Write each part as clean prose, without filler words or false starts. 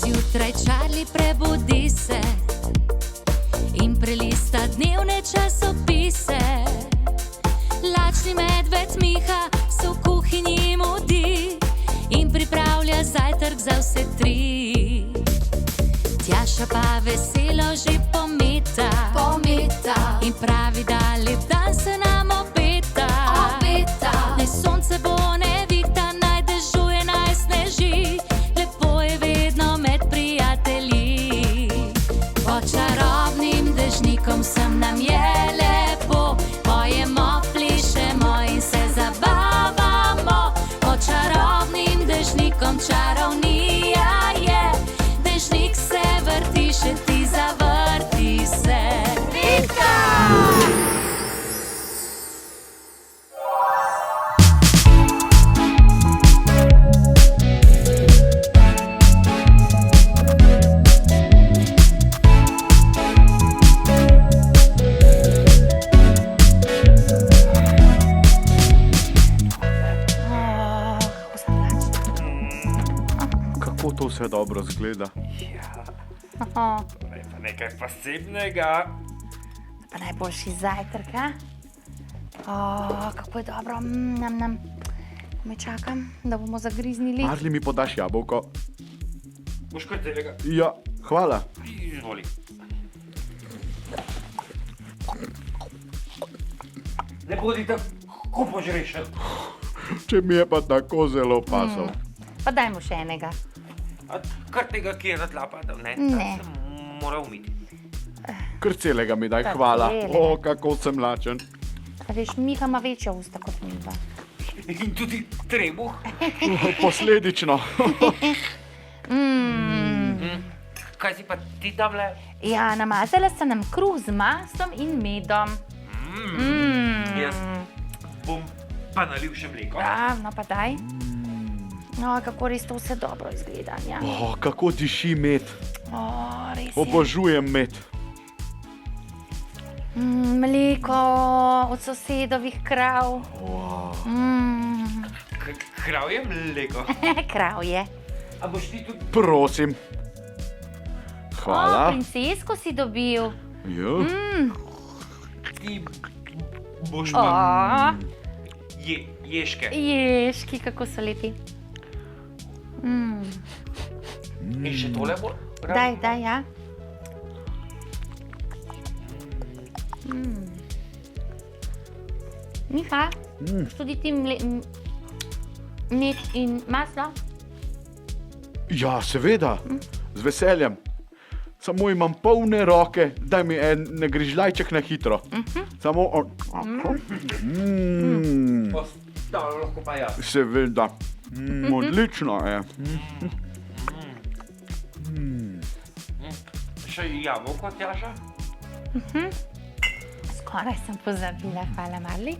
Zjutraj Charlie prebudi se in prelista dnevne časopise. Lačni medved Miha se v kuhinji mudi in pripravlja zajtrk za vse tri. Tjaša pa veselo že pometa in pravi, da lep dan se nam obeta. Naj sonce bo, ne vihta, naj dežuje, naj sneži, lepo je vedno med prijatelji. Pod čarobnim dežnikom sem nam je lepo, pojemo, plišemo in se zabavamo. Pod čarobnim dežnikom čarovnija je, dežnik se vrti, še ti zavrti se. Vika! Kako to vse dobro zgleda? Ja, pa nekaj posebnega. Pa najboljši zajtrk, a? Kako je dobro, nam. Me čakam, da bomo zagriznili. Marli, mi podaš jabolko? Boš kaj celega? Ja, hvala. Izvoli. Ne bodi tako požrešen. Če mi je pa tako zelo pasal. Pa dajmo še enega. A kar tega, ki je na tla padal, ne? Ne. Ta se mora umiti. Kar celega mi daj, Tako, hvala. celega. O, kako sem lačen. A veš, Miha ima večja usta kot midva. In tudi trebuh. Posledično. Kaj si pa ti tamle? Ja, namazala sem nam kruh z maslom in medom. Jaz bom pa nalil še mleko. No pa daj. No, kako res to vse dobro izgleda, ja. O, kako diši med. Res je. Obožujem med. Mleko od sosedovih krav. Kravje mleko. Kravje. A boš ti tudi Prosim. Hvala. Princesko si dobil. Ja. ti boš pa ježke. Ježki, kako so lepi. In še tole bo? Daj, ja. Miha, tudi ti med in maslo? Ja, seveda, z veseljem. Samo imam polne roke, daj mi en grižljajček na hitro. Samo... Ostalo lahko pa jaz. Seveda. Odlično je. Še jabolko, Tjaša? Skoraj sem pozabila, hvala Marli.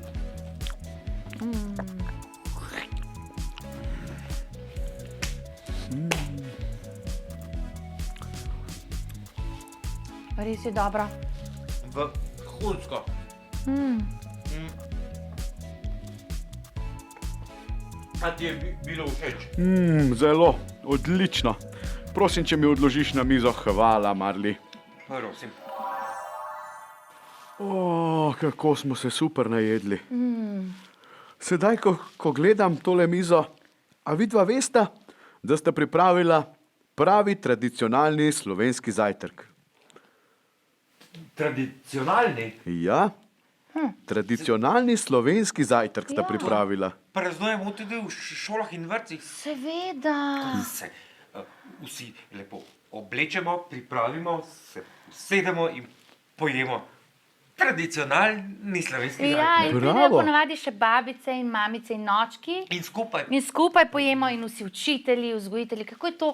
Res je dobro. Vrhunsko. A ti je bilo všeč? Zelo, odlično. Prosim, če mi odložiš na mizo. Hvala, Marli. Prosim. Kako smo se super najedli. Sedaj, ko gledam tole mizo, a vidva vesta, da sta pripravila pravi tradicionalni slovenski zajtrk. Tradicionalni? Ja, tradicionalni slovenski zajtrk sta pripravila. Praznujemo tudi v šolah in vrtcih. Seveda. Se vsi lepo oblečemo, pripravimo, se usedemo in pojemo. Tradicionalni slovenski Ja, zajtrk. in pridejo ponavadi še babice in mamice in nočki. In skupaj. In skupaj pojemo in vsi učitelji, vzgojitelji. Kako je to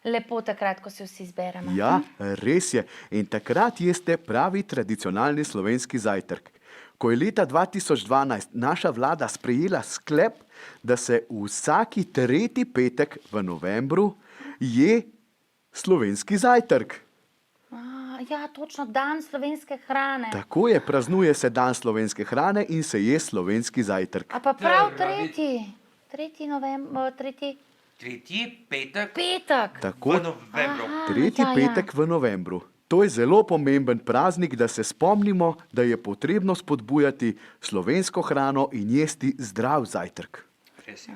lepo takrat, ko se vsi zberemo. Ja, res je. In takrat jeste pravi tradicionalni slovenski zajtrk. Ko je leta 2012 naša vlada sprejela sklep, da se vsaki tretji petek v novembru je slovenski zajtrk. Ja, točno, dan slovenske hrane. Tako je, praznuje se dan slovenske hrane in se je slovenski zajtrk. A pa prav tretji tretji petek Petek. Tako, v novembru. tretji ja, ja. petek v novembru. To je zelo pomemben praznik, da se spomnimo, da je potrebno spodbujati slovensko hrano in jesti zdrav zajtrk. Res je.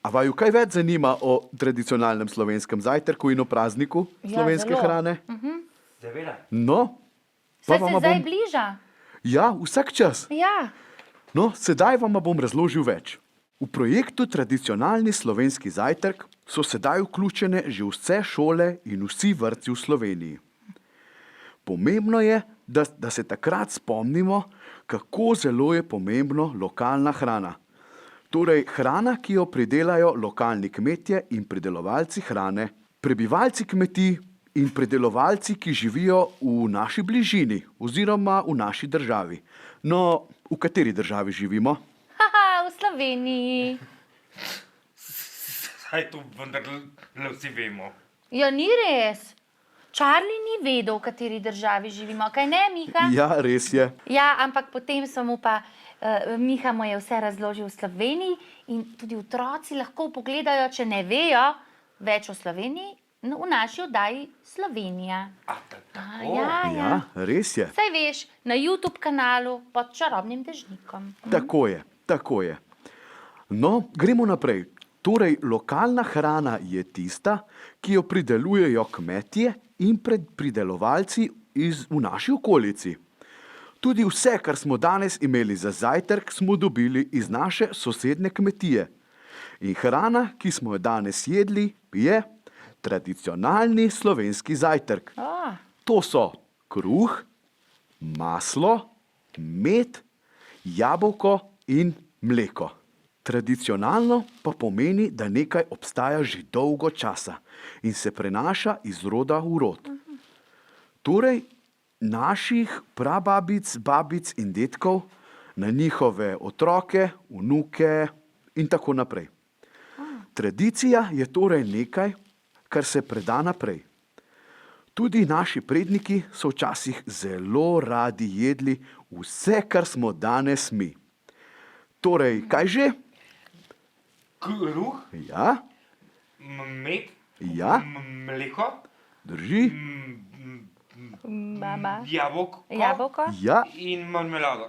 A vaju kaj več zanima o tradicionalnem slovenskem zajtrku in o prazniku Ja, slovenske zelo. hrane? Seveda. No, Saj se vama zdaj bliža. Ja, vsak čas. Ja. No, sedaj vam bom razložil več. V projektu Tradicionalni slovenski zajtrk so sedaj vključene že vse šole in vsi vrtci v Sloveniji. Pomembno je, da se takrat spomnimo, kako zelo je pomembno lokalna hrana. Torej, hrana, ki jo pridelajo lokalni kmetje in pridelovalci hrane, prebivalci kmetij in pridelovalci, ki živijo v naši bližini oziroma v naši državi. No, v kateri državi živimo? Haha, v Sloveniji. Saj to vendar vsi vemo. Ja, ni res. Charlie ni vedel, v kateri državi živimo, kaj ne, Miha? Ja, res je. Ja, ampak potem so mu pa, Miha mu je vse razložil v Sloveniji in tudi otroci lahko pogledajo, če ne vejo več o Sloveniji, v naši oddaji Slovenija. A, tako? Ja, ja. Ja, res je. Saj veš, na YouTube kanalu pod čarobnim dežnikom. Tako je, tako je. No, gremo naprej. Torej, lokalna hrana je tista, ki jo pridelujejo kmetje in pridelovalci v naši okolici. Tudi vse, kar smo danes imeli za zajtrk, smo dobili iz naše sosednje kmetije. In hrana, ki smo jo danes jedli, je tradicionalni slovenski zajtrk. To so kruh, maslo, med, jabolko in mleko. Tradicionalno pa pomeni, da nekaj obstaja že dolgo časa in se prenaša iz roda v rod. Torej, naših prababic, babic in dedkov, na njihove otroke, vnuke in tako naprej. Tradicija je torej nekaj, kar se preda naprej. Tudi naši predniki so včasih zelo radi jedli vse, kar smo danes mi. Torej, kaj že? Kruh, Ja, med, ja, mleko, drži. Mama. jabolko Jabolko? Ja, in marmelado.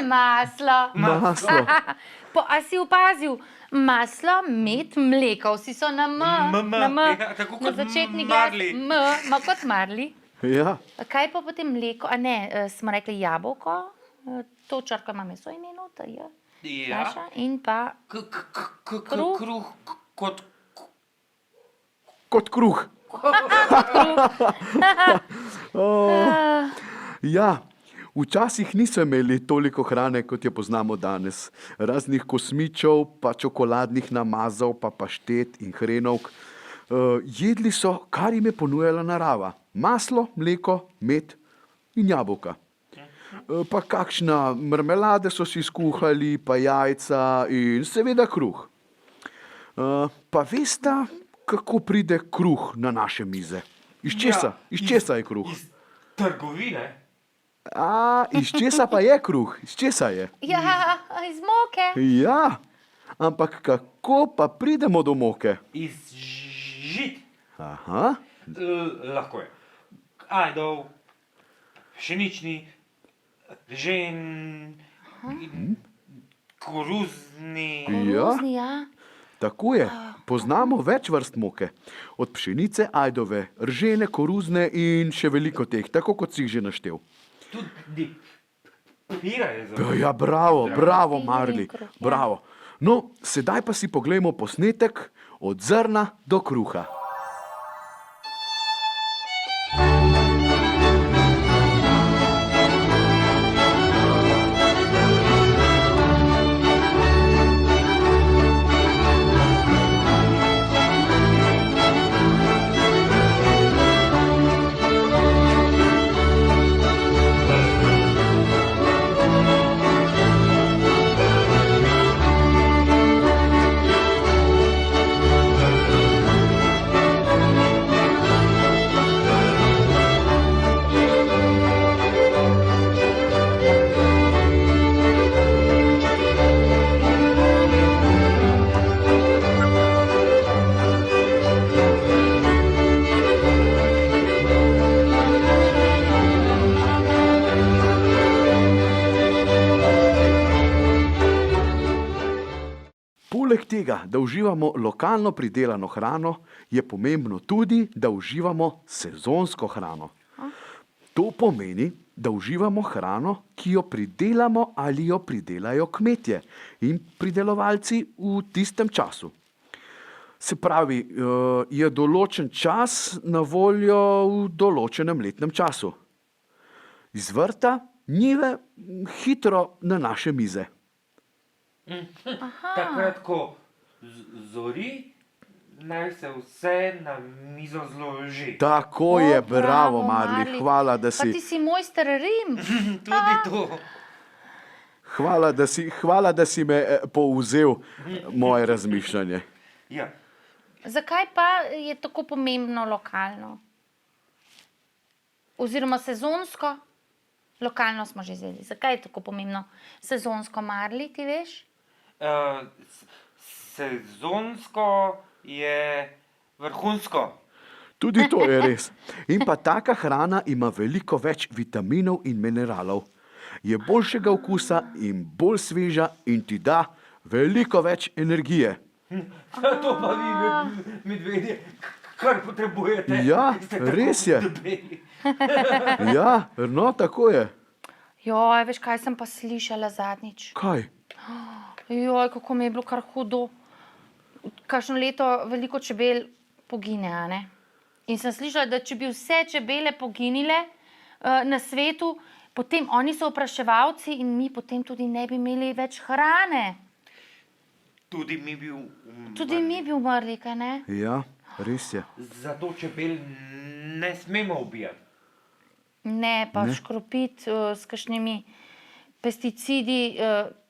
Maslo. maslo. A si opazil? Maslo, med, mleko. Vsi so na M. Na M. Ja, tako Na kot začetni glas marli. M, kot marli. Ja, Kaj pa potem mleko? A ne, smo rekli jabolko. To črko ima meso imeno, to je Ja. naša. In pa Kruh. Kruh kot kot kruh. Ja, včasih niso imeli toliko hrane, kot jo poznamo danes. Raznih kosmičev, pa čokoladnih namazov, pa paštet in hrenovk. Jedli so, kar jim je ponujala narava. Maslo, mleko, med in jabolka. Pa kakšna marmelade so si skuhali, pa jajca in seveda kruh. Pa veste, kako pride kruh na naše mize? Iz česa? Iz česa je kruh? iz trgovine. Iz česa pa je kruh? Iz česa je? ja, iz moke. Ja, ampak kako pa pridemo do moke? Iz žit. Aha, Lahko je. Ajdov, pšenični, ržen, koruzni. ja, Koruzni, ja. tako je. Poznamo več vrst moke. Od pšenice, ajdove, ržene, koruzne in še veliko teh, tako kot si jih že naštel. Tudi pira je zelo. Ja, bravo, bravo, Pire, Marli, kruh, ja. bravo. No, sedaj pa si poglejmo posnetek od zrna do kruha. Poleg tega, da uživamo lokalno pridelano hrano, je pomembno tudi, da uživamo sezonsko hrano. To pomeni, da uživamo hrano, ki jo pridelamo ali jo pridelajo kmetje in pridelovalci v tistem času. Se pravi, je določen čas na voljo v določenem letnem času. Iz vrta njive hitro na naše mize. Takrat, ko zori, naj se vse na mizo zloži. Tako je, bravo, Marli, hvala, da Pa ti si, si mojster rim. Tudi to. hvala, da si me povzel moje razmišljanje. Ja. Zakaj pa je tako pomembno lokalno? Oziroma sezonsko? Lokalno smo že vzeli. Zakaj je tako pomembno sezonsko, Marli, ti veš? Sezonsko je vrhunsko. Tudi to je res. In pa taka hrana ima veliko več vitaminov in mineralov. Je boljšega okusa in bolj sveža in ti da veliko več energije. To pa vi, medvedje, kar potrebujete. Ja, Ste tako res je. debeli. Ja, no, tako je. Joj, veš, kaj sem pa slišala zadnjič? Kaj? Joj, kako mi je bilo kar hudo. Kakšno leto veliko čebel pogine, a ne? In sem slišala, da če bi vse čebele poginile na svetu, potem oni so opraševalci in mi potem tudi ne bi imeli več hrane. Tudi mi bi umrli. Tudi mi bi umrli, kaj ne? Ja, res je. Zato čebel ne smemo ubijati. Ne, pa Ne. škropiti s kakšnimi pesticidi,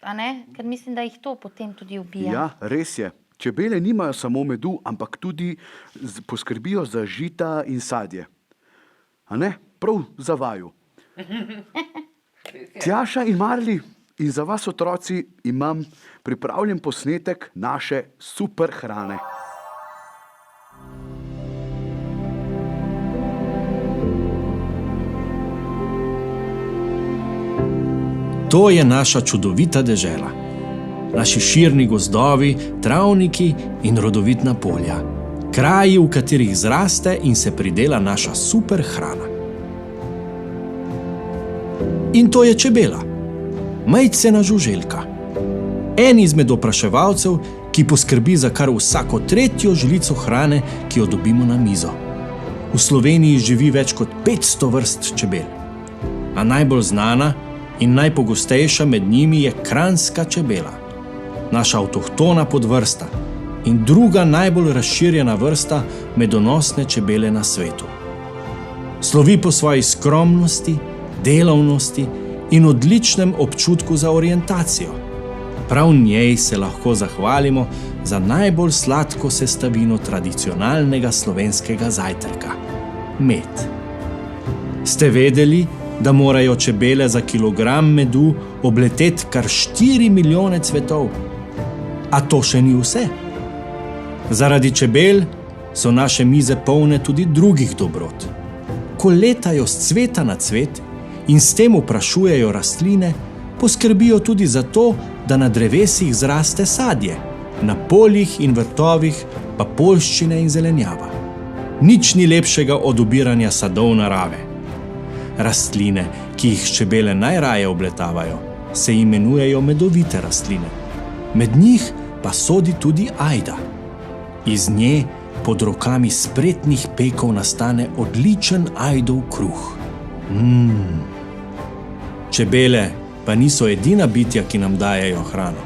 a ne? Ker mislim, da jih to potem tudi ubija. Ja, res je. Čebele nimajo samo medu, ampak tudi poskrbijo za žita in sadje. A ne? Prav za vaju. Tjaša in Marli, in za vas otroci imam pripravljen posnetek naše super hrane. To je naša čudovita dežela. Naši širni gozdovi, travniki in rodovitna polja. Kraji, v katerih zraste in se pridela naša super hrana. In to je čebela, majcena žuželka. En izmed opraševalcev, ki poskrbi za kar vsako tretjo žlico hrane, ki jo dobimo na mizo. V Sloveniji živi več kot 500 vrst čebel. A najbolj znana in najpogostejša med njimi je kranjska čebela, naša avtohtona podvrsta in druga najbolj razširjena vrsta medonosne čebele na svetu. Slovi po svoji skromnosti, delavnosti in odličnem občutku za orientacijo. Prav njej se lahko zahvalimo za najbolj sladko sestavino tradicionalnega slovenskega zajtrka – med. Ste vedeli, da morajo čebele za kilogram medu obleteti kar 4 milijone cvetov? A to še ni vse. Zaradi čebel so naše mize polne tudi drugih dobrot. Ko letajo s cveta na cvet in s tem oprašujejo rastline, poskrbijo tudi za to, da na drevesih zraste sadje, na poljih in vrtovih pa poljščine in zelenjava. Nič ni lepšega od ubiranja sadov narave. Rastline, ki jih čebele najraje obletavajo, se imenujejo medovite rastline. Med njih pa sodi tudi ajda. Iz nje pod rokami spretnih pekov nastane odličen ajdov kruh. Čebele pa niso edina bitja, ki nam dajejo hrano.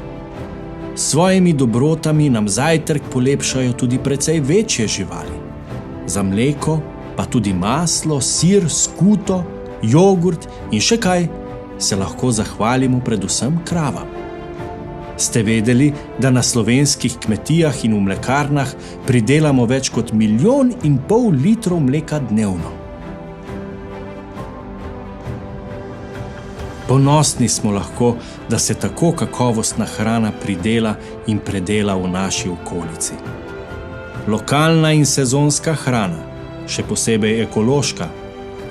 S svojimi dobrotami nam zajtrk polepšajo tudi precej večje živali. Za mleko pa tudi maslo, sir, skuto, jogurt in še kaj se lahko zahvalimo predvsem kravam. Ste vedeli, da na slovenskih kmetijah in v mlekarnah pridelamo več kot 1,5 milijona litrov mleka dnevno? Ponosni smo lahko, da se tako kakovostna hrana pridela in predela v naši okolici. Lokalna in sezonska hrana, še posebej ekološka,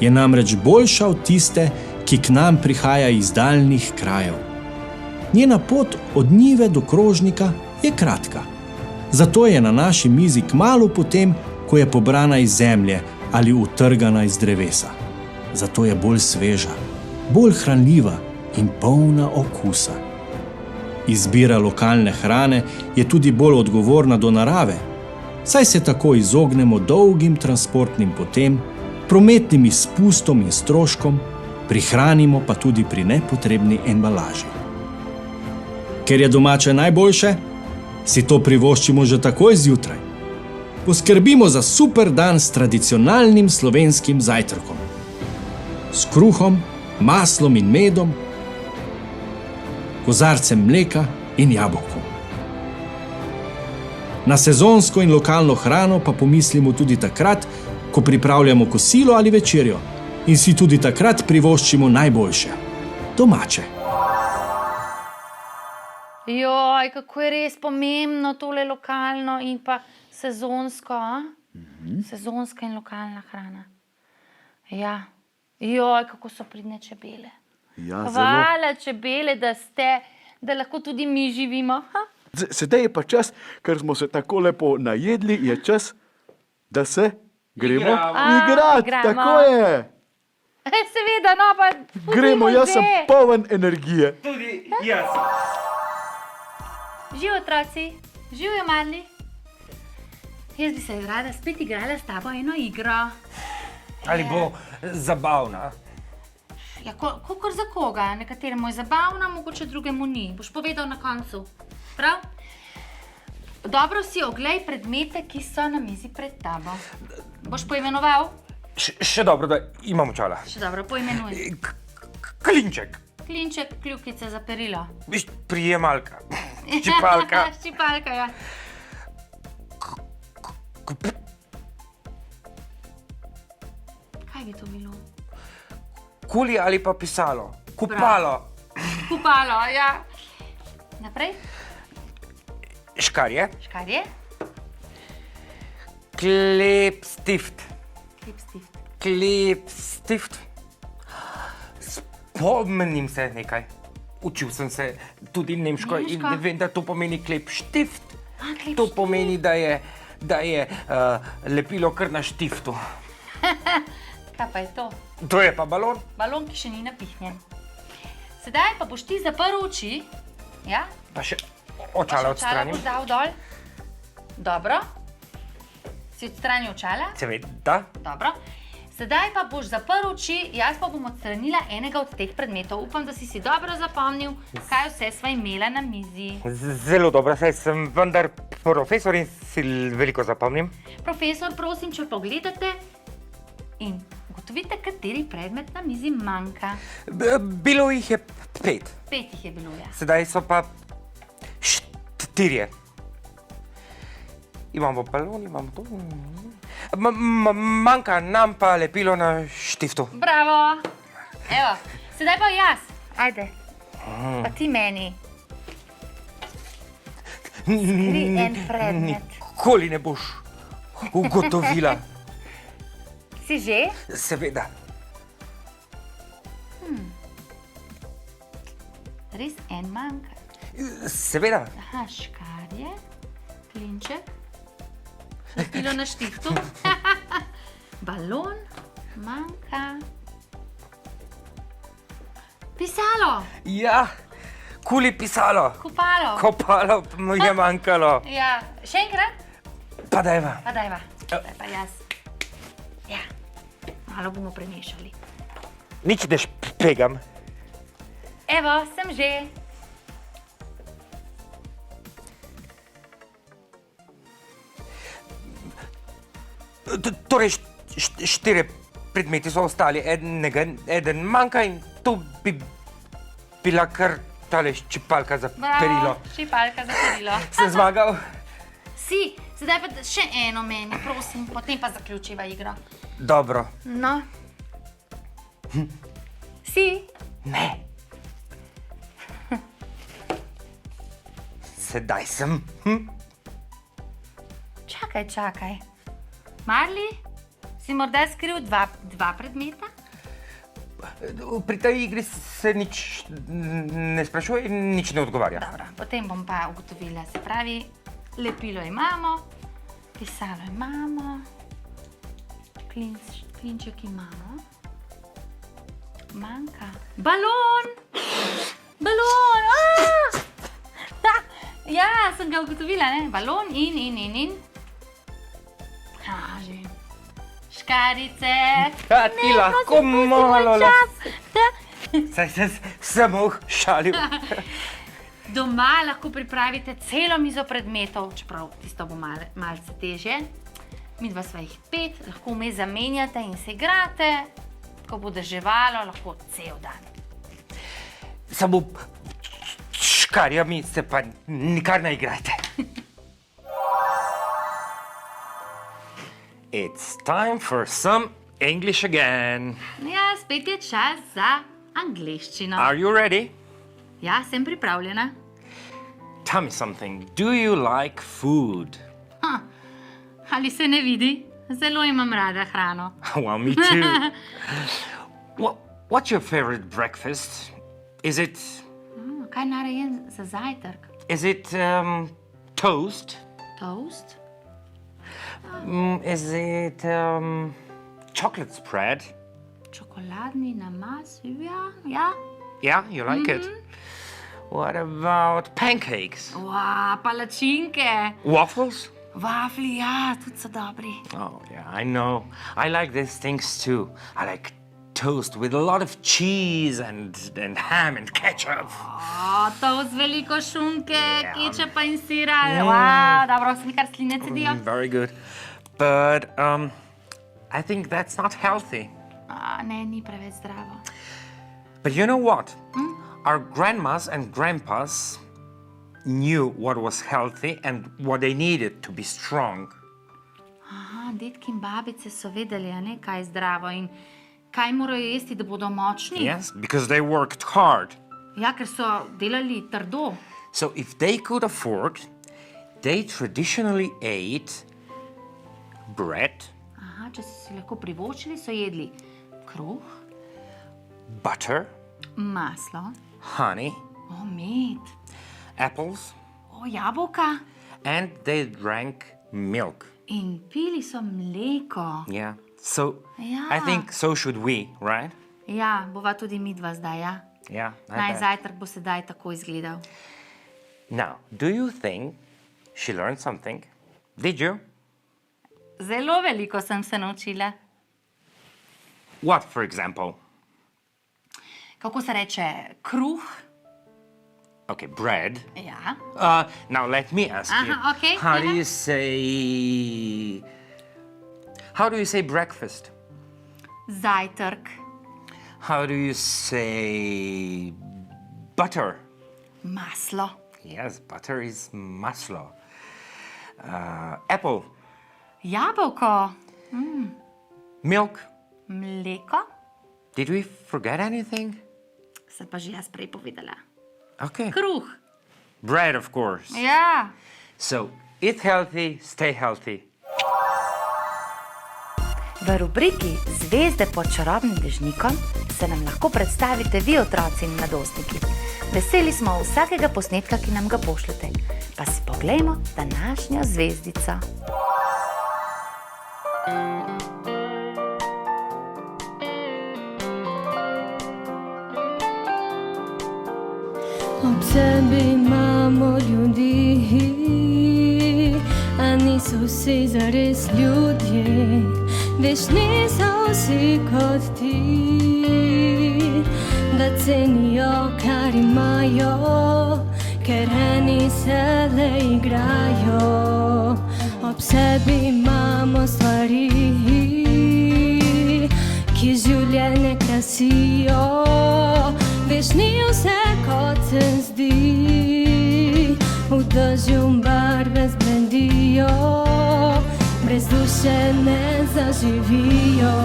je namreč boljša od tiste, ki k nam prihaja iz daljnih krajev. Njena pot od njive do krožnika je kratka. Zato je na naši mizi kmalu potem, ko je pobrana iz zemlje ali utrgana iz drevesa. Zato je bolj sveža, bolj hranljiva in polna okusa. Izbira lokalne hrane je tudi bolj odgovorna do narave, saj se tako izognemo dolgim transportnim potem, prometnim izpustom in stroškom, prihranimo pa tudi pri nepotrebni embalaži. Ker je domače najboljše, si to privoščimo že takoj zjutraj. Poskrbimo za super dan s tradicionalnim slovenskim zajtrkom. S kruhom, maslom in medom, kozarcem mleka in jabolkom. Na sezonsko in lokalno hrano pa pomislimo tudi takrat, ko pripravljamo kosilo ali večerjo in si tudi takrat privoščimo najboljše, domače. Joj, kako je res pomembno tole lokalno in pa sezonsko, Sezonska in lokalna hrana. Ja, joj, kako so pridne čebele. Ja, zelo. Hvala, čebele, da lahko tudi mi živimo. Sedaj je pa čas, ker smo se tako lepo najedli, je čas, da se gremo igrati. Igramo. Tako je. Seveda, no pa Gremo, jaz sem poln energije. Tudi jaz. Živijo otroci, živijo mali. Jaz bi se rada spet igrala s tabo eno igro. Ali bo zabavna? Ja, kakor za koga. Nekateremu je zabavna, mogoče drugemu ni. Boš povedal na koncu. Prav? Dobro si oglej predmete, ki so na mizi pred tabo. Boš poimenoval? Še dobro, da imam očala. Še dobro, poimenuj. Klinček, Klinček, kljukica za perilo. prijemalka, ščipalka, Ščipalka, ja. Kaj bi to bilo? kuli ali pa pisalo, kupalo, Kupalo, ja. Naprej? škarje, Škarje? klepstift, Klipstift. klepstift. Spomnim se nekaj. Učil sem se tudi nemško in Nemško? vem, da to pomeni klepštift. Klipstift. To pomeni, da je lepilo kar na štiftu. Kaj pa je to? To je pa balon. Balon, ki še ni napihnjen. Sedaj pa boš ti zaprl oči. Ja? Pa še očala odstranim. boš dal dol. Dobro. Si odstranil očala? Seveda. Dobro. Sedaj pa boš zaprl oči, jaz pa bom odstranila enega od teh predmetov. Upam, da si dobro zapomnil, kaj vse sva imela na mizi. Zelo dobro, saj sem vendar profesor in si veliko zapomnim. Profesor, prosim, če pogledate in ugotovite, kateri predmet na mizi manjka. Bilo jih je 5, 5 jih je bilo, ja. sedaj so pa 4. Imamo balon, imamo to. Manjka nam pa lepilo na štiftu. Bravo! Evo, sedaj pa jaz. Ajde. Pa ti meni. Skri en predmet. Nikoli ne boš ugotovila. Si že? Seveda. Res en manjka. Seveda. Aha, škarje, klinček, lepilo na štiftu, balon, manjka. Pisalo, Ja, kuli pisalo. kupalo. Kopalo mu je manjkalo. Ja, še enkrat? Pa dajva. Pa dajva. Zdaj pa jaz. Ja, malo bomo premešali. Nič ne špegam. Evo, sem že. Torej, 4 predmeti so ostali, eden manjka in to bi bila kar tale ščipalka za perilo. Bravo, ščipalka za perilo. Sem zmagal? Si, sedaj pa še eno meni, prosim, potem pa zaključiva igro. Dobro. No. Si? Ne. Sedaj sem. Čakaj. Marli, si morda skril dva predmeta? Pri tej igri se nič ne sprašuje in nič ne odgovarja. Dobro, potem bom pa ugotovila, se pravi, lepilo imamo, pisalo imamo, klinček imamo, manjka balon! Balon! Ja, sem ga ugotovila, ne? Balon in. Že. Škarice. Ja, ti lahko malo Saj se samo šalil. Doma lahko pripravite celo mizo predmetov, čeprav tisto bo malce težje. Midva sva jih 5, lahko vmes zamenjate in se igrate. Ko bo deževalo, lahko cel dan. Samo škarjami se pa nikar ne igrajte. It's time for some English again. Ja, spet je čas za angleščino. Are you ready? Ja, sem pripravljena. Tell me something. Do you like food? Ali se ne vidi? Zelo imam rada hrano. Well, me too. What's your favorite breakfast? Is it Kaj naredim za zajtrk? Toast? Toast? Is it chocolate spread? Čokoladni namaz? Ja. Yeah, you like it? What about pancakes? Palačinke. Waffles? Vafli, ja, tudi so dobri. Oh, yeah, I know. I like these things too. I like toast with a lot of cheese and ham and ketchup. Toast veliko šunke, kečapa in sira. Dobro, se mi kar sline cedijo. Very good. But I think that's not healthy. Ne, ni preveč zdravo. But you know what? Our grandmas and grandpas knew what was healthy and what they needed to be strong. Dedki in babice so vedeli, a ne, kaj je zdravo in kaj morajo jesti, da bodo močni. Yes, because they worked hard. Ja, ker so delali trdo. So if they could afford, they traditionally ate bread, Če so si lahko privoščili, so jedli kruh, butter, maslo, honey, med, apples, jabolka and they drank milk. in pili so mleko. Yeah. So Ja. I think so should we, right? Ja, bova tudi midva zdaj, ja. Yeah. I Naj bet. zajtrk bo sedaj tako izgledal. Now, do you think she learned something? Did you? Zelo veliko sem se naučila. What, for example? Kako se reče kruh? Okay, bread. Ja. Now let me ask you. Okay. How do you say? How do you say breakfast? Zajtrk, How do you say butter? maslo, Yes, butter is maslo. Apple, jabolko, milk. mleko. Did we forget anything? Se pa že jaz prej povedala. Okay. Kruh. Bread, of course. Ja. So eat healthy, stay healthy. V rubriki Zvezde pod čarobnim dežnikom se nam lahko predstavite vi, otroci in mladostniki. Veseli smo vsakega posnetka, ki nam ga pošljete. Pa si poglejmo današnjo zvezdico. Ob sebi imamo ljudi, a niso vsi zares ljudje. Veš, niso vsi kot ti, da cenijo, kar imajo, ker eni se le igrajo. Ob sebi imamo stvari, ki življenje krasijo. Veš, ni vse kot se zdi, v dežju barve zbledijo, brez duše ne zaživijo.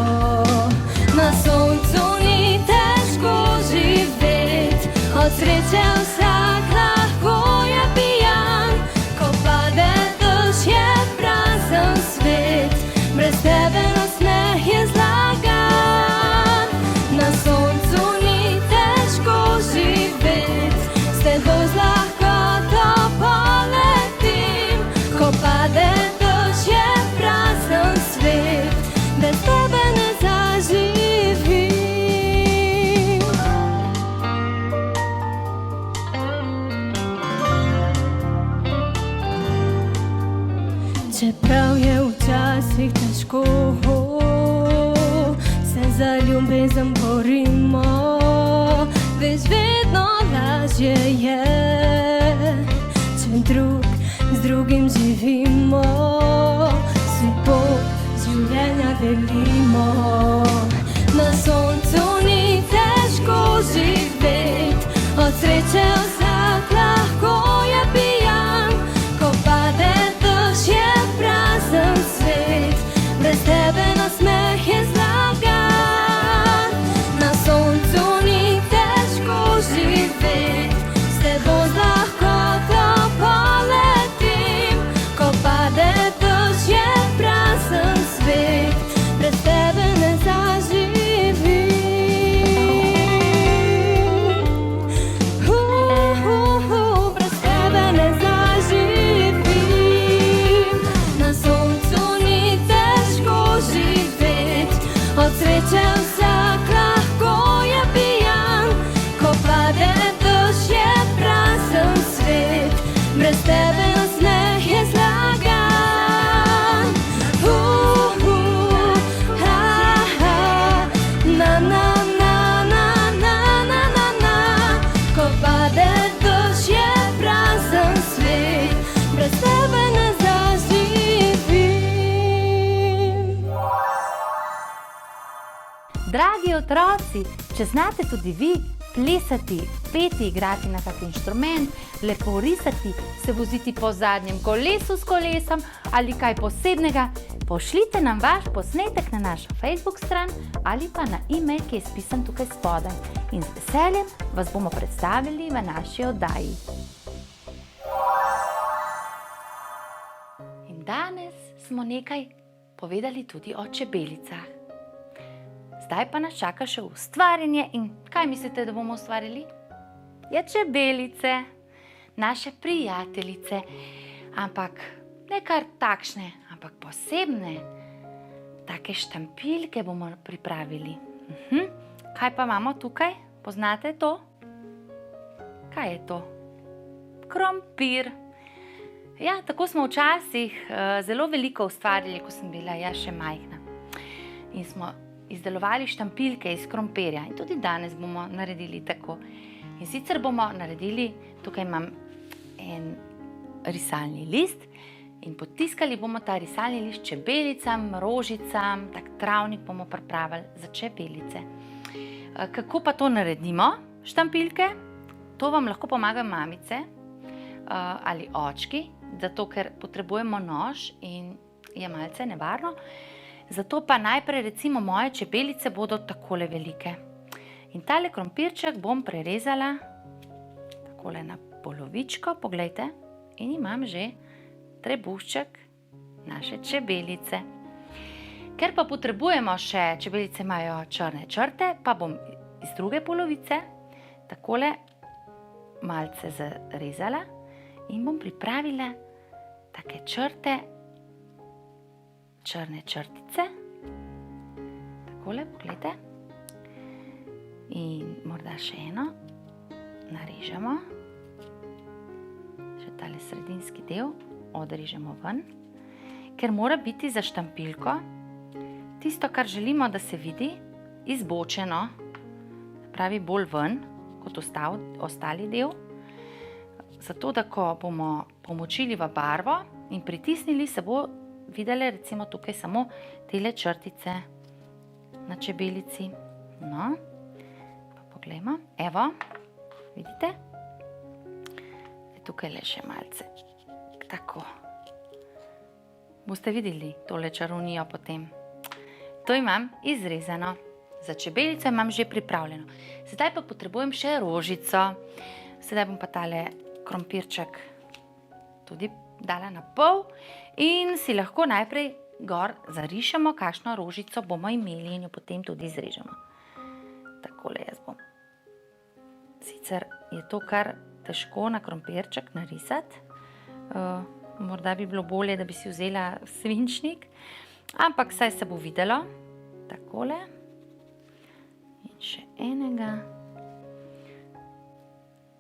Na soncu ni težko živeti, od sreče vsak lahko je pijan. Ko pade dež, je prazen svet, brez tebe nasmeh je zlagan. Na soncu ni težko čeprav je včasih težko, se za ljubezen borimo, veš, vedno lažje je, če drug z drugim živimo, si pot življenja delimo. Na soncu ni težko živeti, od sreče vsak lahko je pijan, ko pade dež je prazen svet, brez tebe nasmeh je zlagan. Na soncu ni težko živeti, s tebo z lahkoto poletim, ko pade dež je prazen svet, brez tebe ne zaživim. Brez tebe ne zaživim. Na soncu ni težko živeti, od sreče vsak lahko je pijan, ko pade dež je prazen svet, brez tebe nasmeh je zlagan. Na, na, na, na, na, na, na, na. Ko pade dež je prazen svet, brez tebe ne zaživim. Dragi otroci, če znate tudi vi plesati, peti, igrati na kak inštrument, lepo risati, se voziti po zadnjem kolesu s kolesom ali kaj posebnega, pošljite nam vaš posnetek na našo Facebook stran ali pa na e-mail, ki je spisan tukaj spodaj. In z veseljem vas bomo predstavili v naši oddaji. In danes smo nekaj povedali tudi o čebelicah. Zdaj pa nas čaka še ustvarjanje in kaj mislite, da bomo ustvarili? Ja, čebelice, naše prijateljice, ampak ne kar takšne, ampak posebne. Take štampilke bomo pripravili. Kaj pa imamo tukaj? Poznate to? Kaj je to? Krompir. Ja, tako smo včasih zelo veliko ustvarjali, ko sem bila jaz še majhna. In smo izdelovali štampilke iz krompirja in tudi danes bomo naredili tako. In sicer bomo naredili, tukaj imam en risalni list in potiskali bomo ta risalni list čebelicam, rožicam, tak travnik bomo pripravili za čebelice. Kako pa to naredimo, štampilke? To vam lahko pomagajo mamice ali očki, zato ker potrebujemo nož in je malce nevarno. Zato pa najprej recimo moje čebelice bodo takole velike. In tale krompirček bom prerezala takole na polovičko, poglejte, in imam že trebušček naše čebelice. Ker pa potrebujemo še, čebelice imajo črne črte, pa bom iz druge polovice takole malce zarezala in bom pripravila take črte, črne črtice, takole, poglejte, in morda še eno narežemo, še tale sredinski del odrežemo ven, ker mora biti za štampilko tisto, kar želimo, da se vidi, izbočeno, pravi bolj ven, kot ostali del, zato da ko bomo pomočili v barvo in pritisnili, se bo videli recimo tukaj samo tele črtice na čebelici. No, pa poglejmo. Evo, vidite? Tukaj le še malce. Tako. Boste videli tole čarovnijo potem. To imam izrezano. Za čebelico imam že pripravljeno. Sedaj pa potrebujem še rožico. Sedaj bom pa tale krompirček tudi dala na pol in si lahko najprej gor zarišemo, kakšno rožico bomo imeli in jo potem tudi izrežemo. Takole jaz bom. Sicer je to kar težko na krompirček narisati. Morda bi bilo bolje, da bi si vzela svinčnik, ampak saj se bo videlo. Takole. In še enega.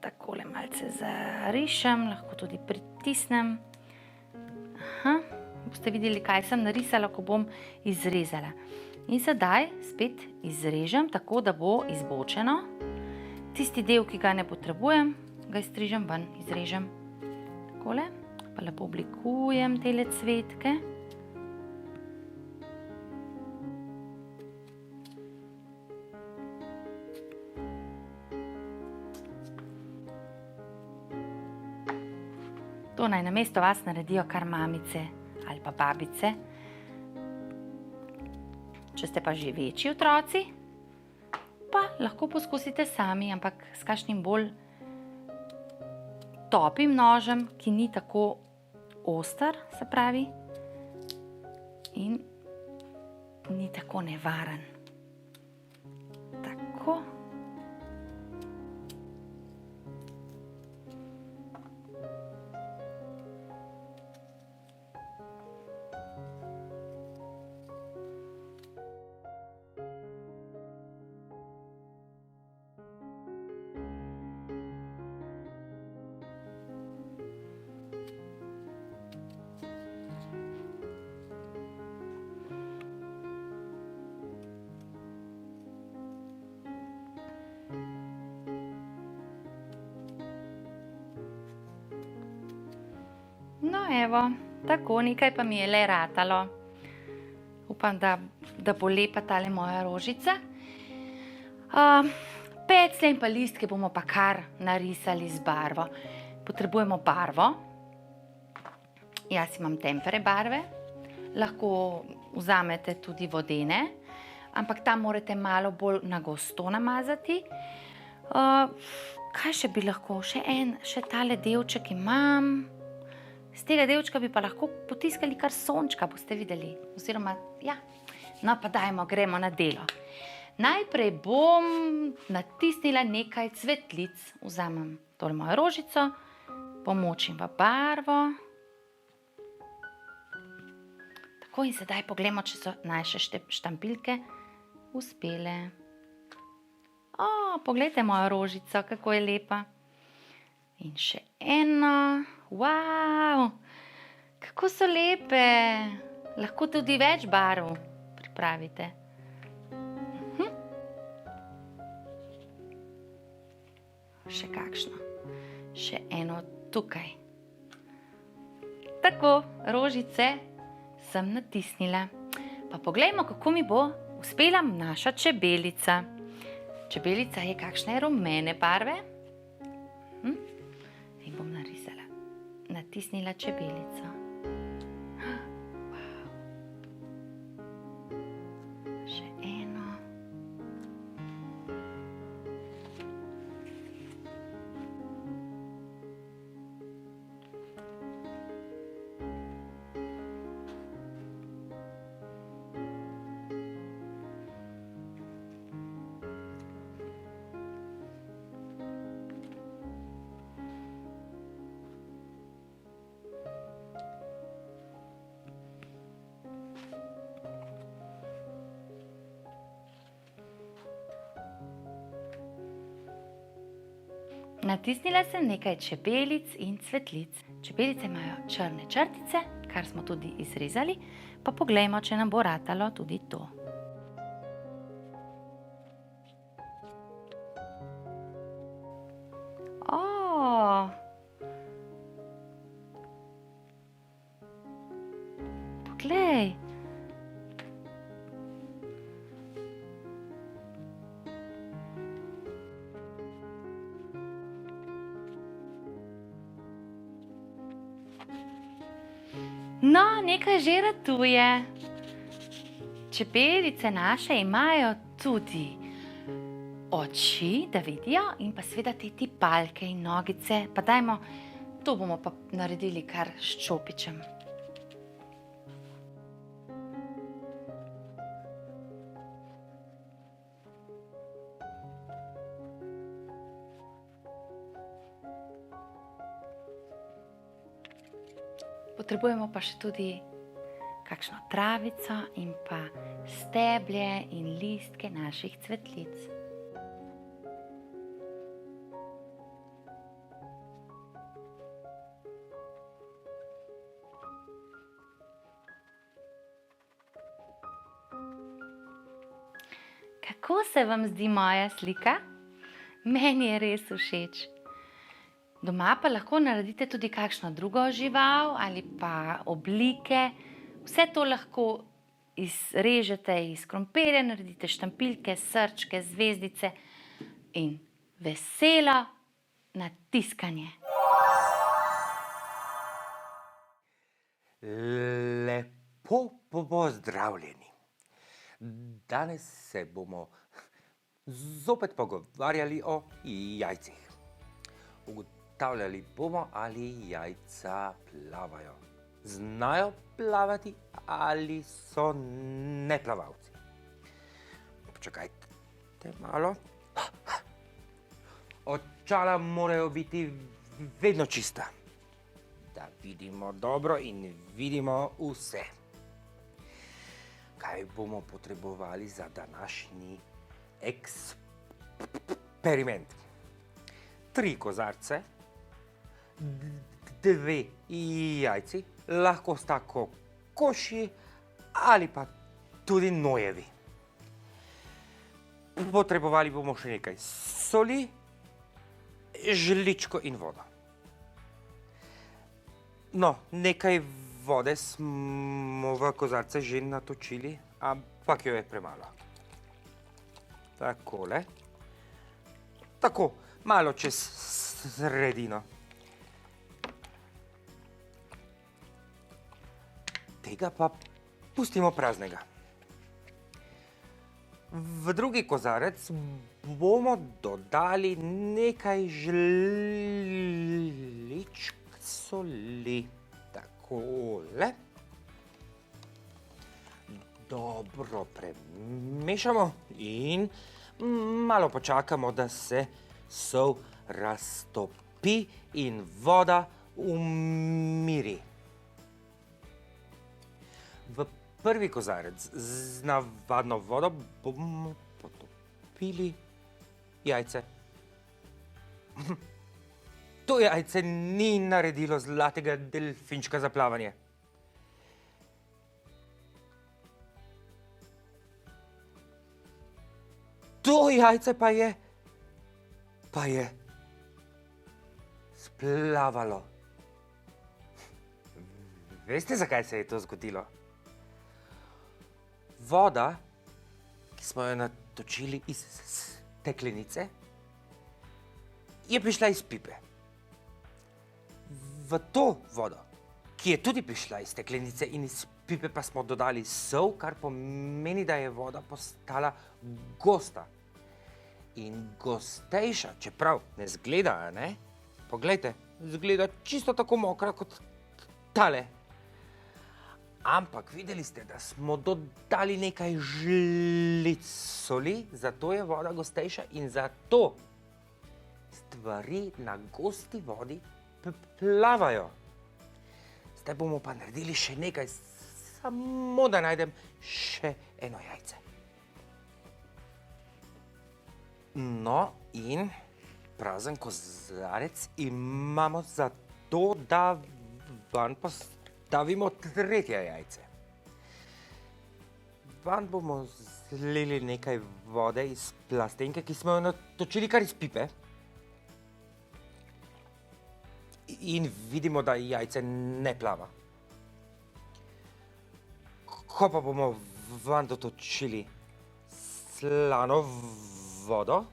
Takole malce zarišem, lahko tudi pritisnem. Aha, Boste videli, kaj sem narisala, ko bom izrezala. In sedaj spet izrežem tako, da bo izbočeno. Tisti del, ki ga ne potrebujem, ga izstrižem ven, izrežem. Takole, pa lepo oblikujem tele cvetke. To naj namesto vas naredijo kar mamice ali pa babice. Če ste pa že večji otroci, pa lahko poskusite sami, ampak s kakšnim bolj topim nožem, ki ni tako oster, se pravi, in ni tako nevaren. Tako. No, evo, tako nekaj pa mi je le ratalo. Upam, da bo lepa tale moja rožica. Peclje in pa listke bomo pa kar narisali z barvo. Potrebujemo barvo. Jaz imam tempere barve. Lahko vzamete tudi vodene, ampak tam morate malo bolj na gosto namazati. Kaj še bi lahko? Še tale delček imam. Z tega delčka bi pa lahko potiskali kar sončka, boste videli. Oziroma, ja, no pa dajmo, gremo na delo. Najprej bom natisnila nekaj cvetlic. Vzamem tole mojo rožico, pomočim v barvo. Tako, in sedaj poglejmo, če so naše štampilke uspele. Poglejte mojo rožico, kako je lepa. In še eno. Wow, kako so lepe. Lahko tudi več barv pripravite. Še kakšno. Še eno tukaj. Tako, rožice sem natisnila. Pa poglejmo, kako mi bo uspela naša čebelica. Čebelica je kakšne rumene barve. In bom natisnila čebelico. Wow. Še eno. Natisnila sem nekaj čebelic in cvetlic. Čebelice imajo črne črtice, kar smo tudi izrezali, pa poglejmo, če nam bo ratalo tudi to. Poglej. No, nekaj že ratuje. Čebelice naše imajo tudi oči, da vidijo, in pa seveda te tipalke in nogice. Pa dajmo, to bomo pa naredili kar s čopičem. Potrebujemo pa še tudi kakšno travico in pa steblje in listke naših cvetlic. Kako se vam zdi moja slika? Meni je res všeč. Doma pa lahko naredite tudi kakšno drugo žival ali pa oblike. Vse to lahko izrežete iz krompirja, naredite štampiljke, srčke, zvezdice in veselo natiskanje. Lepo pozdravljeni. Danes se bomo zopet pogovarjali o jajcih. Ugotavljali bomo, ali jajca plavajo. Znajo plavati ali so neplavalci. Počakajte malo. Očala morajo biti vedno čista, da vidimo dobro in vidimo vse. Kaj bomo potrebovali za današnji eksperiment? 3 kozarce, 2 jajci, lahko sta kokošji ali pa tudi nojevi. Potrebovali bomo še nekaj soli, žličko in vodo. No, nekaj vode smo v kozarce že natočili, ampak jo je premalo. Takole. Tako, malo čez sredino. Tega pa pustimo praznega. V drugi kozarec bomo dodali nekaj žličk soli. Takole. Dobro premešamo in malo počakamo, da se sol raztopi in voda umiri. V prvi kozarec z navadno vodo bomo potopili jajce. To jajce ni naredilo zlatega delfinčka za plavanje. To jajce pa je splavalo. Veste, zakaj se je to zgodilo? Voda, ki smo jo natočili iz steklenice, je prišla iz pipe. V to vodo, ki je tudi prišla iz steklenice in iz pipe, pa smo dodali sol, kar pomeni, da je voda postala gosta. In gostejša, čeprav ne zgleda, ne? Poglejte, zgleda čisto tako mokra kot tale. Ampak videli ste, da smo dodali nekaj žlic soli, zato je voda gostejša in zato stvari na gosti vodi plavajo. Zdaj bomo pa naredili še nekaj, samo da najdem še eno jajce. No in prazen kozarec imamo zato, da vanj postavimo tretje jajce. Vanj bomo zlili nekaj vode iz plastenke, ki smo jo natočili kar iz pipe. In vidimo, da jajce ne plava. Ko pa bomo vanj dotočili slano vodo,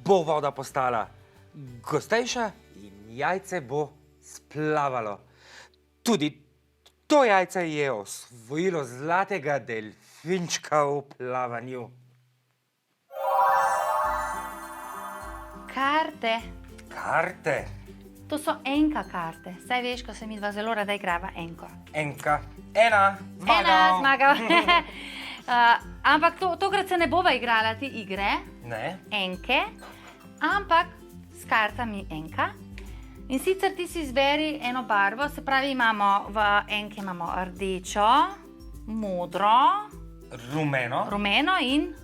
bo voda postala gostejša in jajce bo splavalo. Tudi to jajce je osvojilo zlatega delfinčka v plavanju. Karte. Karte. To so enka karte. Saj veš, ko se mi dva zelo rada igrava enko. Enka. Ena. Zmagal. Ampak tokrat se ne bova igrala te igre. Ne. Enke. Ampak s kartami enka. In sicer ti si izberi eno barvo, se pravi v enke imamo rdečo, modro, rumeno in...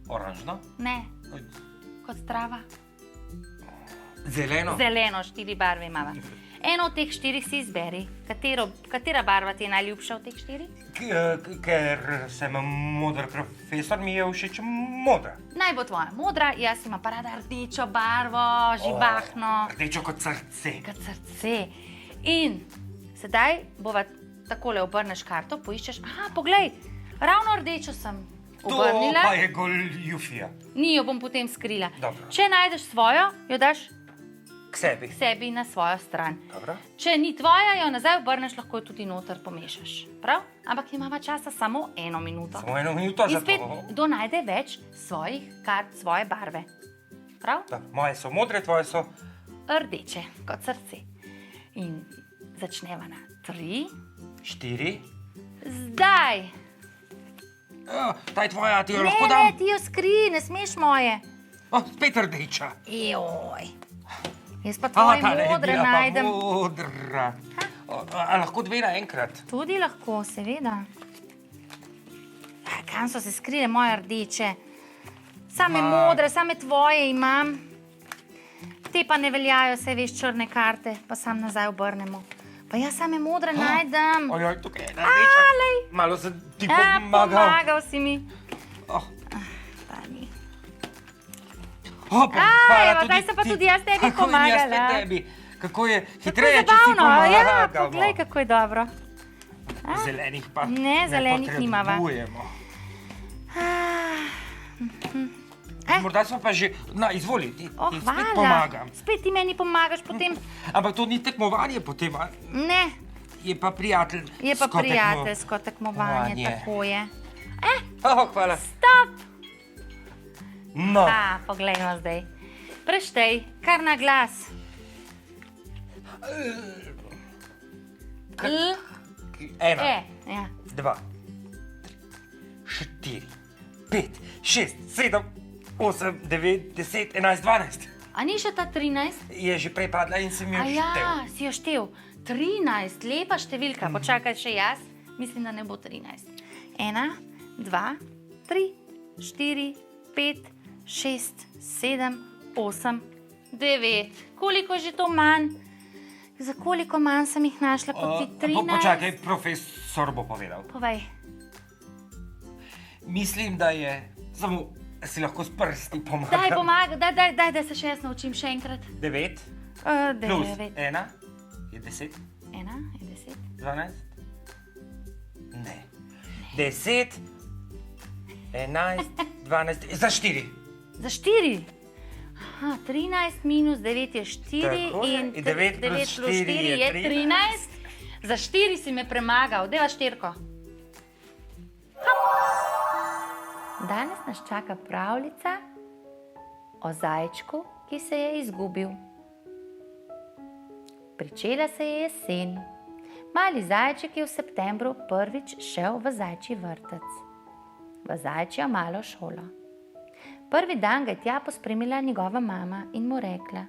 Oranžno. Ne, kot trava. Zeleno. Zeleno, 4 barve imava. Eno od teh 4 si izberi. Katera barva ti je najljubša od teh 4? Ker sem moder profesor, mi je všeč modra. Naj bo tvoja modra, jaz imam pa rada rdečo barvo, živahno. Rdečo kot srce. Kot srce. In sedaj bova takole obrneš karto, poiščeš. Aha, poglej, ravno rdečo sem obrnila. To pa je goljufija. Ni, jo bom potem skrila. Dobro. Če najdeš svojo, jo daš K sebi na svojo stran. Dobro. Če ni tvoja, jo nazaj obrneš, lahko jo tudi noter pomešaš. Prav? Ampak imava časa samo 1 minuto. Samo 1 minuto In za spet, to. kdo najde več svojih kart, svoje barve. Prav? Da, moje so modre, tvoje so... Rdeče, kot srce. In začneva na 3. 4. Zdaj. Ta je tvoja, ti jo lahko Ne, dam. ti jo skri, ne smeš moje. Spet rdeča. Joj. Jaz pa tvoje tale je modre bila pa najdem. modra. A lahko 2 naenkrat? Tudi lahko, seveda. Kam so se skrile moje rdeče? Same modre, same tvoje imam. Te pa ne veljajo, saj veš, črne karte, pa sam nazaj obrnemo. Pa jaz same modre najdem. Ojoj, tukaj je ena rdeča. Alej. Malo sem ti Ja, pomagal. pomagal si mi. Pa ni. Evo, zdaj sem pa tudi jaz tebi Kako in jaz pomagala. tebi. Kako je Kako hitreje, je če si zabavno. Ja, pomagamo. poglej, kako je dobro. Zelenih pa Ne, zelenih nimava. potrebujemo. Eh. Morda smo pa že... Na, izvoli, ti Oh, spet hvala. pomagam. Spet ti meni pomagaš, potem Ampak to ni tekmovanje potem, a? ne. Je pa prijatelj. Je pa prijateljsko tekmovanje, tako je. Hvala. Stop! No, Poglejmo zdaj. Preštej, kar na glas. L, ena, ja. 2, 4, 5, 6, 7, 8, 9, 10, 11, 12. A ni še ta 13? Je že prej padla in sem jo A ja, štel. si jo štev. 13, lepa številka. Počakaj še jaz. Mislim, da ne bo 13. 1, 2, 3, 4, 5, 6, 7, 8, 9. Koliko je že to manj? Za koliko manj sem jih našla kot ti 13? Počakaj, profesor bo povedal. Povej. Mislim, da je samo si lahko s prsti pomagam. Daj, pomagaj, daj, da se še jaz naučim še enkrat. 9 plus 9. 1 je 10, 1 je 10. 12. Ne. 10, 11, 12, za 4. Za 4. Aha, 13 minus 9 je 4 Tako je, in in 9 plus 4 je 13. Za 4 si me premagal, deva 4. Danes nas čaka pravljica o zajčku, ki se je izgubil. Pričela se je jesen. Mali zajček je v septembru prvič šel v zajčji vrtec, v zajčjo malo šolo. Prvi dan ga je tja pospremila njegova mama in mu rekla: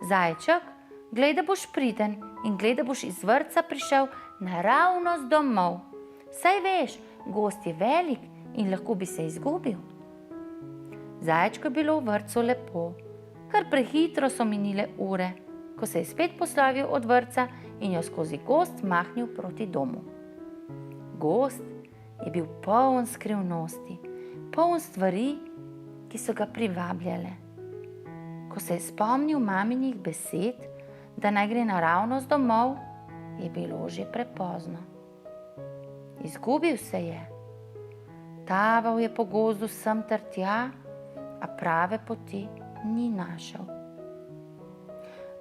Zajček, glej, da boš priden in glej, da boš iz vrtca prišel naravnost domov. Saj veš, gozd je velik in lahko bi se izgubil. Zajčku je bilo v vrtcu lepo. Kar prehitro so minile ure, ko se je spet poslovil od vrtca in jo skozi gozd mahnil proti domu. Gozd je bil poln skrivnosti, poln stvari, ki so ga privabljale. Ko se je spomnil maminih besed, da naj gre naravnost domov, je bilo že prepozno. Izgubil se je. Taval je po gozdu sem ter tja, a prave poti ni našel.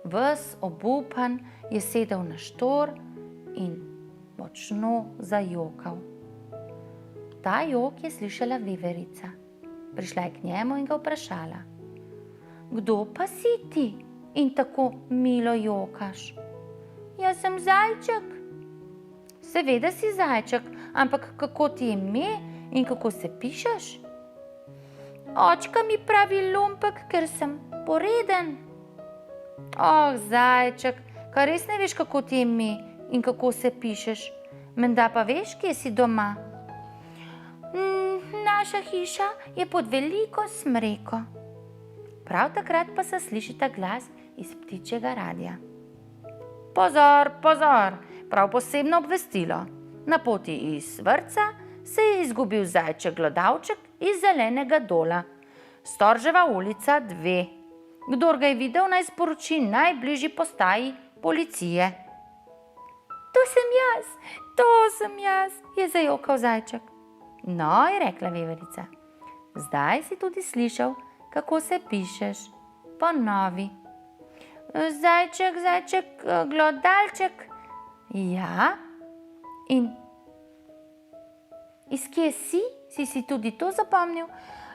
Ves obupan je sedel na štor in močno zajokal. Ta jok je slišala veverica. Prišla je k njemu in ga vprašala: Kdo pa si ti in tako milo jokaš? Jaz sem zajček. Seveda si zajček, ampak kako ti je ime in kako se pišeš? Očka mi pravi lumpek, ker sem poreden. Oh, zajček, kaj res ne veš, kako ti je ime in kako se pišeš? Menda pa veš, kje si doma? Naša hiša je pod veliko smreko. Prav takrat pa se slišita glas iz ptičjega radia. Pozor, pozor, prav posebno obvestilo. Na poti iz vrtca se je izgubil zajček glodavček iz Zelenega dola. Storževa ulica 2. Kdor ga je videl, naj sporoči najbližji postaji policije. To sem jaz, je zajokal zajček. No, je rekla veverica, zdaj si tudi slišal, kako se pišeš. Ponovi. Zajček, glodalček. Ja, in iz kje si? Si tudi to zapomnil?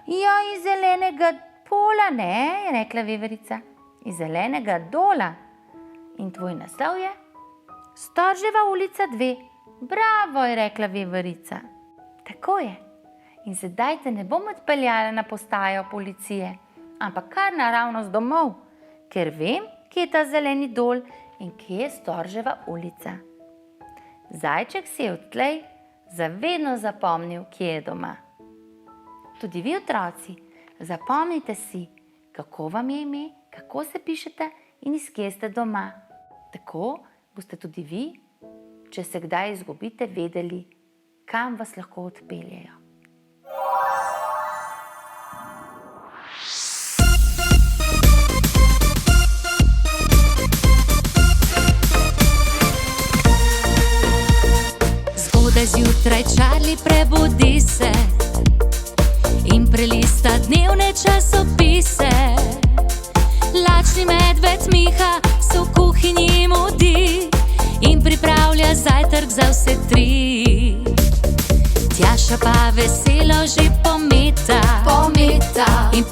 Ja, iz Zelenega pola, ne, je rekla veverica. Iz Zelenega dola. In tvoj naslov je? Storževa ulica 2. Bravo, je rekla veverica. Tako je. In sedaj te ne bom odpeljala na postajo policije, ampak kar naravnost domov, ker vem, kje je ta Zeleni dol in kje je Storževa ulica. Zajček si je odtlej zavedno zapomnil, kje je doma. Tudi vi, otroci, zapomnite si, kako vam je ime, kako se pišete in iz kje ste doma. Tako boste tudi vi, če se kdaj izgubite, vedeli, kam vas lahko odpeljejo. Zgodaj zjutraj Charlie prebudi se in prelista dnevne časopise. Lačni medved Miha se v kuhinji mudi in pripravlja zajtrk za vse 3. Tjaša pa veselo že pometa in